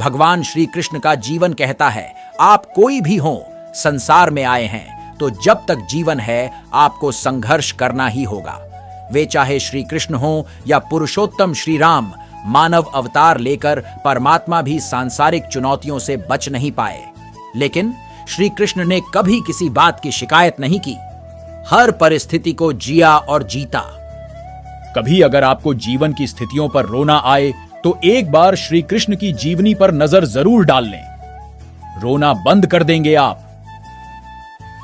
भगवान श्री कृष्ण का जीवन कहता है, आप कोई भी हो, संसार में आए हैं तो जब तक जीवन है आपको संघर्ष करना ही होगा। वे चाहे श्री कृष्ण हो या पुरुषोत्तम श्री राम, मानव अवतार लेकर परमात्मा भी सांसारिक चुनौतियों से बच नहीं पाए। लेकिन श्री कृष्ण ने कभी किसी बात की शिकायत नहीं की, हर परिस्थिति को जिया और जीता। कभी अगर आपको जीवन की स्थितियों पर रोना आए तो एक बार श्री कृष्ण की जीवनी पर नजर जरूर डाल लें, रोना बंद कर देंगे आप।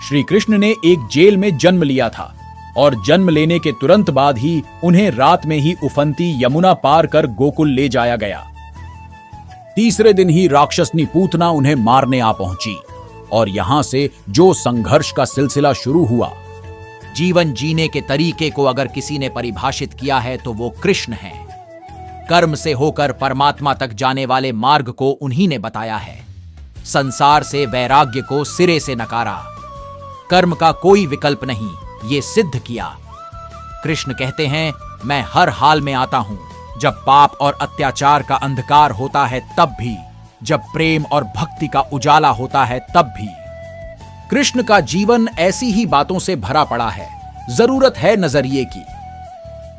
श्री कृष्ण ने एक जेल में जन्म लिया था और जन्म लेने के तुरंत बाद ही उन्हें रात में ही उफनती यमुना पार कर गोकुल ले जाया गया। तीसरे दिन ही राक्षसनी पूतना उन्हें मारने आ पहुंची और यहां से जो संघर्ष का सिलसिला शुरू हुआ। जीवन जीने के तरीके को अगर किसी ने परिभाषित किया है तो वो कृष्ण है। कर्म से होकर परमात्मा तक जाने वाले मार्ग को उन्हीं ने बताया है। संसार से वैराग्य को सिरे से नकारा, कर्म का कोई विकल्प नहीं, ये सिद्ध किया। कृष्ण कहते हैं, मैं हर हाल में आता हूं, जब पाप और अत्याचार का अंधकार होता है तब भी, जब प्रेम और भक्ति का उजाला होता है तब भी। कृष्ण का जीवन ऐसी ही बातों से भरा पड़ा है, जरूरत है नजरिए की।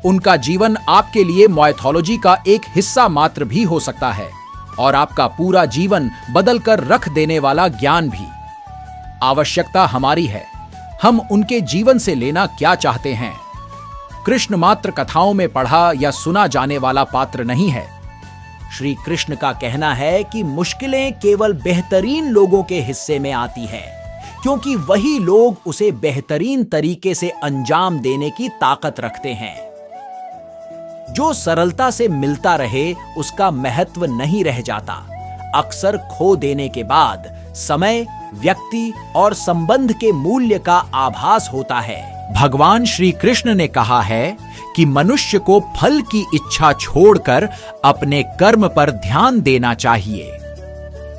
उनका जीवन आपके लिए माइथोलॉजी का एक हिस्सा मात्र भी हो सकता है और आपका पूरा जीवन बदलकर रख देने वाला ज्ञान भी। आवश्यकता हमारी है, हम उनके जीवन से लेना क्या चाहते हैं। कृष्ण मात्र कथाओं में पढ़ा या सुना जाने वाला पात्र नहीं है। श्री कृष्ण का कहना है कि मुश्किलें केवल बेहतरीन लोगों के हिस्से में आती है, क्योंकि वही लोग उसे बेहतरीन तरीके से अंजाम देने की ताकत रखते हैं। जो सरलता से मिलता रहे उसका महत्व नहीं रह जाता। अक्सर खो देने के बाद समय, व्यक्ति और संबंध के मूल्य का आभास होता है। भगवान श्री कृष्ण ने कहा है कि मनुष्य को फल की इच्छा छोड़कर अपने कर्म पर ध्यान देना चाहिए,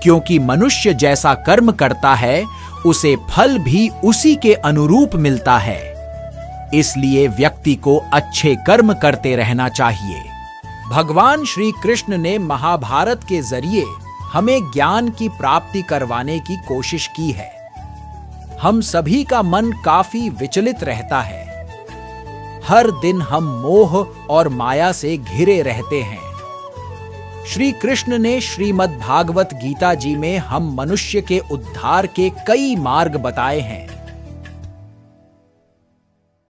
क्योंकि मनुष्य जैसा कर्म करता है उसे फल भी उसी के अनुरूप मिलता है। इसलिए व्यक्ति को अच्छे कर्म करते रहना चाहिए। भगवान श्री कृष्ण ने महाभारत के जरिए हमें ज्ञान की प्राप्ति करवाने की कोशिश की है। हम सभी का मन काफी विचलित रहता है। हर दिन हम मोह और माया से घिरे रहते हैं। श्री कृष्ण ने श्रीमद् भागवत गीता जी में हम मनुष्य के उद्धार के कई मार्ग बताए हैं।